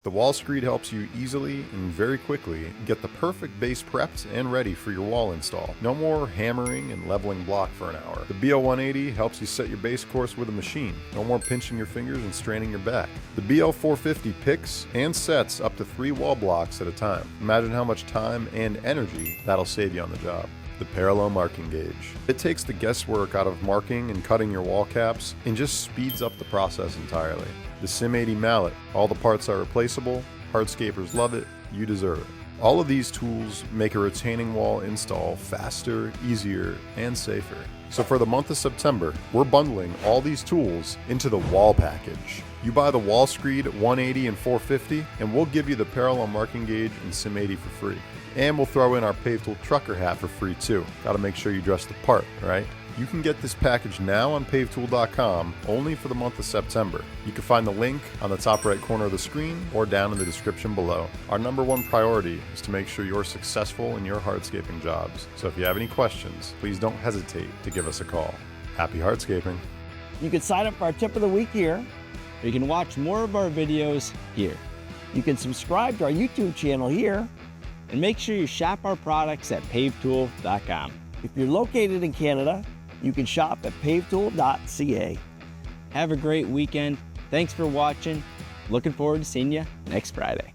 The wall screed helps you easily and very quickly get the perfect base prepped and ready for your wall install. No more hammering and leveling block for an hour. The BL180 helps you set your base course with a machine. No more pinching your fingers and straining your back. The BL450 picks and sets up to 3 wall blocks at a time. Imagine how much time and energy that'll save you on the job. The parallel marking gauge. It takes the guesswork out of marking and cutting your wall caps and just speeds up the process entirely. The Sim 80 mallet. All the parts are replaceable. Hardscapers love it. You deserve it. All of these tools make a retaining wall install faster, easier, and safer. So for the month of September, we're bundling all these tools into the wall package. You buy the wall screed 180 and 450, and we'll give you the parallel marking gauge and Sim 80 for free. And we'll throw in our Pave Tool trucker hat for free too. Gotta make sure you dress the part, right? You can get this package now on pavetool.com only for the month of September. You can find the link on the top right corner of the screen or down in the description below. Our #1 priority is to make sure you're successful in your hardscaping jobs. So if you have any questions, please don't hesitate to give us a call. Happy hardscaping. You can sign up for our tip of the week here, or you can watch more of our videos here. You can subscribe to our YouTube channel here, and make sure you shop our products at pavetool.com. If you're located in Canada, you can shop at pavetool.ca. Have a great weekend. Thanks for watching. Looking forward to seeing you next Friday.